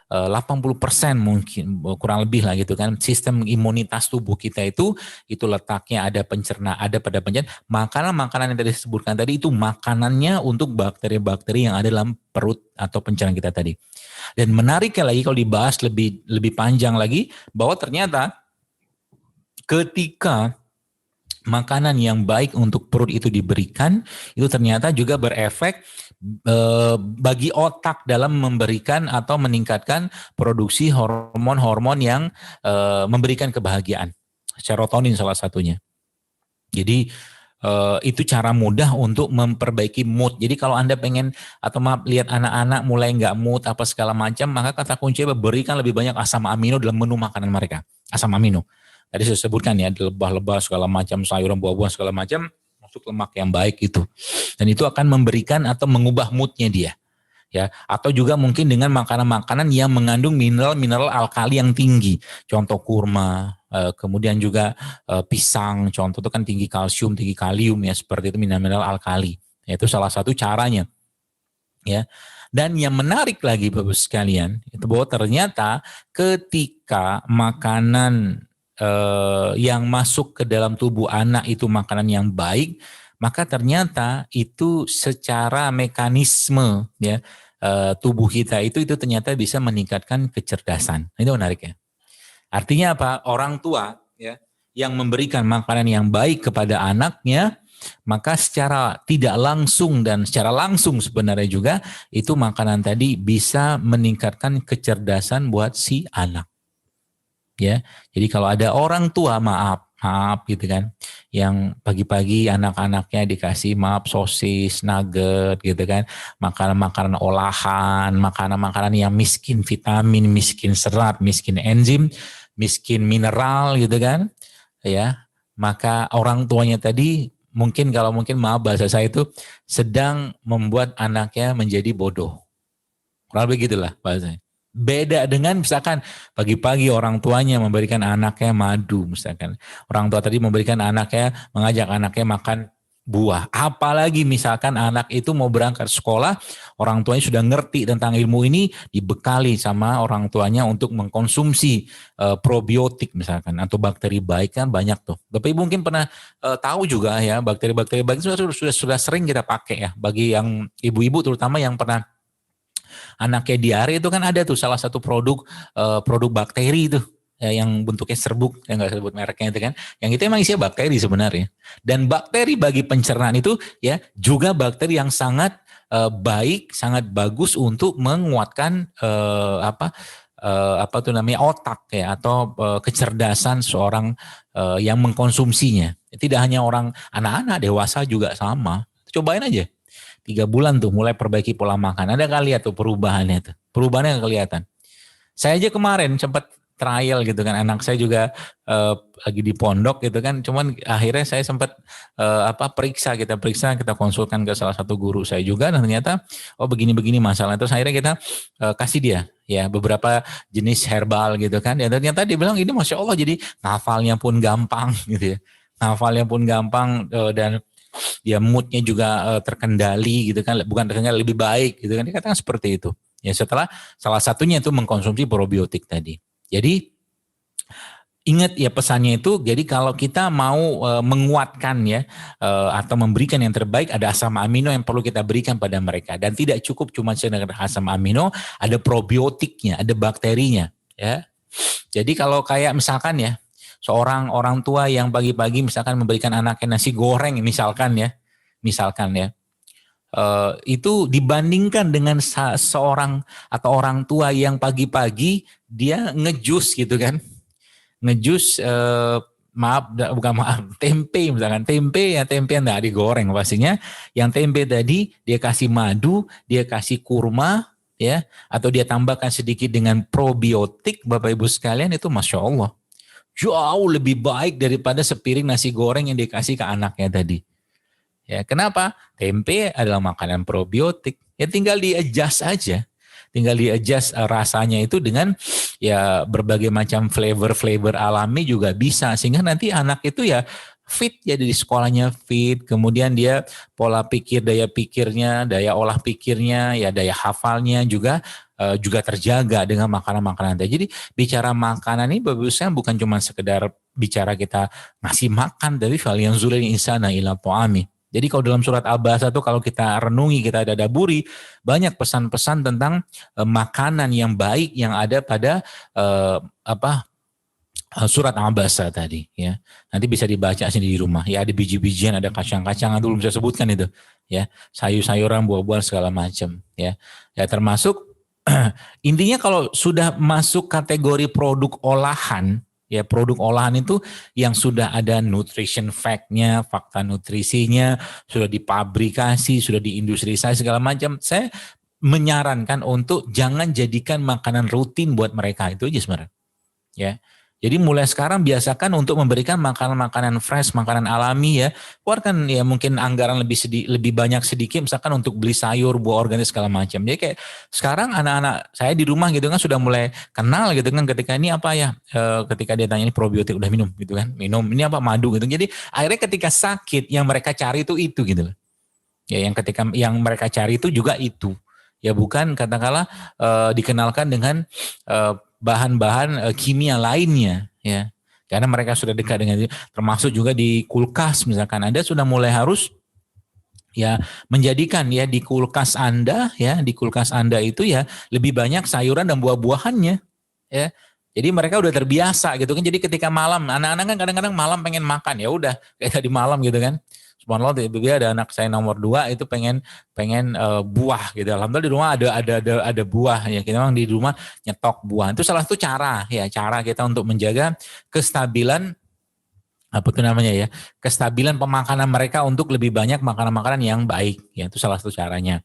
80% mungkin kurang lebih lah gitu kan, sistem imunitas tubuh kita itu letaknya ada pada pencernaan. Makanan-makanan yang tadi disebutkan tadi itu makanannya untuk bakteri-bakteri yang ada dalam perut atau pencernaan kita tadi. Dan menariknya lagi kalau dibahas lebih panjang lagi, bahwa ternyata ketika makanan yang baik untuk perut itu diberikan, itu ternyata juga berefek bagi otak dalam memberikan atau meningkatkan produksi hormon-hormon yang memberikan kebahagiaan. Serotonin salah satunya. Jadi itu cara mudah untuk memperbaiki mood. Jadi kalau Anda pengen atau lihat anak-anak mulai nggak mood apa segala macam, maka kata kunci berikan lebih banyak asam amino dalam menu makanan mereka. Asam amino. Tadi saya sebutkan ya, lebah-lebah segala macam, sayuran, buah-buahan segala macam, masuk lemak yang baik itu. Dan itu akan memberikan atau mengubah moodnya dia. Ya, atau juga mungkin dengan makanan-makanan yang mengandung mineral alkali yang tinggi. Contoh kurma, kemudian juga pisang, contoh itu kan tinggi kalsium, tinggi kalium ya, seperti itu mineral alkali. Ya, itu salah satu caranya. Ya. Dan yang menarik lagi Bapak sekalian, itu bahwa ternyata ketika makanan yang masuk ke dalam tubuh anak itu makanan yang baik, maka ternyata itu secara mekanisme ya tubuh kita itu ternyata bisa meningkatkan kecerdasan. Ini menarik ya. Artinya apa? Orang tua ya yang memberikan makanan yang baik kepada anaknya, maka secara tidak langsung dan secara langsung sebenarnya juga itu makanan tadi bisa meningkatkan kecerdasan buat si anak. Ya, jadi kalau ada orang tua maaf gitu kan, yang pagi-pagi anak-anaknya dikasih sosis, nugget gitu kan, makanan-makanan olahan, makanan-makanan yang miskin vitamin, miskin serat, miskin enzim, miskin mineral gitu kan, ya, maka orang tuanya tadi mungkin maaf bahasa saya itu sedang membuat anaknya menjadi bodoh. Kurang lebih gitulah bahasanya. Beda dengan misalkan pagi-pagi orang tuanya memberikan anaknya madu misalkan. Orang tua tadi memberikan anaknya, mengajak anaknya makan buah. Apalagi misalkan anak itu mau berangkat sekolah, orang tuanya sudah ngerti tentang ilmu ini, dibekali sama orang tuanya untuk mengkonsumsi probiotik misalkan, atau bakteri baik kan banyak tuh. Tapi mungkin pernah tahu juga ya, bakteri-bakteri baik sudah sering kita pakai ya, bagi yang ibu-ibu terutama yang pernah anaknya diare itu kan ada tuh salah satu produk bakteri itu ya, yang bentuknya serbuk, yang nggak sebut mereknya itu kan, yang itu emang isinya bakteri sebenarnya. Dan bakteri bagi pencernaan itu ya juga bakteri yang sangat baik, sangat bagus untuk menguatkan apa tuh namanya otak ya, atau kecerdasan seorang yang mengkonsumsinya. Tidak hanya orang anak-anak, dewasa juga sama. Cobain aja. 3 bulan tuh mulai perbaiki pola makan. Ada kali lihat tuh perubahannya tuh. Perubahannya kelihatan. Saya aja kemarin sempat trial gitu kan. Anak saya juga lagi di pondok gitu kan. Cuman akhirnya saya sempat periksa, kita konsulkan ke salah satu guru saya juga. Dan ternyata begini-begini masalah. Terus akhirnya kita kasih dia ya beberapa jenis herbal gitu kan. Ya ternyata dia bilang ini Masya Allah, jadi ngafalnya pun gampang gitu ya. Ngafalnya pun gampang dan ya moodnya juga terkendali gitu kan, bukan terkendali, lebih baik gitu kan, dikatakan seperti itu ya, setelah salah satunya itu mengkonsumsi probiotik tadi. Jadi ingat ya pesannya itu, jadi kalau kita mau menguatkan ya atau memberikan yang terbaik, ada asam amino yang perlu kita berikan pada mereka, dan tidak cukup cuma dengan asam amino, ada probiotiknya, ada bakterinya ya. Jadi kalau kayak misalkan ya seorang orang tua yang pagi-pagi misalkan memberikan anaknya nasi goreng misalkan ya, itu dibandingkan dengan seorang atau orang tua yang pagi-pagi dia ngejus gitu kan, ngejus tempe misalkan, tempe yang enggak digoreng pastinya, yang tempe tadi dia kasih madu, dia kasih kurma ya, atau dia tambahkan sedikit dengan probiotik, Bapak Ibu sekalian, itu Masya Allah jauh lebih baik daripada sepiring nasi goreng yang dikasih ke anaknya tadi. Ya, kenapa? Tempe adalah makanan probiotik. Ya tinggal di-adjust aja. Tinggal di-adjust rasanya itu dengan ya berbagai macam flavor alami juga bisa. Sehingga nanti anak itu ya fit ya, di sekolahnya fit, kemudian dia pola pikir, daya pikirnya, daya olah pikirnya, ya daya hafalnya juga terjaga dengan makanan-makanan tadi. Jadi bicara makanan ini bagusnya bukan cuma sekedar bicara kita ngasih makan, tapi fal yang zulil insana ila ta'ami. Jadi kalau dalam surat Al-Baqarah itu kalau kita renungi, kita dadaburi, banyak pesan-pesan tentang makanan yang baik yang ada pada surat Al-Baqarah tadi ya. Nanti bisa dibaca sendiri di rumah. Ya ada biji-bijian, ada kacang-kacangan, dulu bisa sebutkan itu ya. Sayur-sayuran, buah-buahan segala macam ya. Ya termasuk intinya kalau sudah masuk kategori produk olahan, ya produk olahan itu yang sudah ada nutrition fact-nya, fakta nutrisinya, sudah dipabrikasi, sudah diindustrialisasi segala macam. Saya menyarankan untuk jangan jadikan makanan rutin buat mereka, itu aja sebenarnya. Ya. Jadi mulai sekarang biasakan untuk memberikan makanan-makanan fresh, makanan alami ya. Keluarkan ya mungkin anggaran lebih banyak sedikit misalkan untuk beli sayur, buah organik segala macam. Jadi kayak sekarang anak-anak saya di rumah gitu kan sudah mulai kenal gitu kan ketika ini apa ya, ketika dia tanya ini probiotik udah minum gitu kan. Minum ini apa madu gitu. Jadi akhirnya ketika sakit yang mereka cari itu gitu loh. Ya yang mereka cari itu juga itu. Ya bukan katakanlah dikenalkan dengan bahan-bahan kimia lainnya ya, karena mereka sudah dekat dengan termasuk juga di kulkas misalkan Anda sudah mulai harus ya menjadikan ya di kulkas Anda itu ya lebih banyak sayuran dan buah-buahannya ya. Jadi mereka udah terbiasa gitu kan. Jadi ketika malam anak-anak kan kadang-kadang malam pengen makan ya udah kayak tadi malam gitu kan. Subhanallah tiba-tiba ada anak saya nomor 2 itu pengen buah gitu. Alhamdulillah di rumah ada buah ya. Kita memang di rumah nyetok buah. Itu salah satu cara kita untuk menjaga kestabilan kestabilan pemakanan mereka untuk lebih banyak makanan-makanan yang baik ya. Itu salah satu caranya.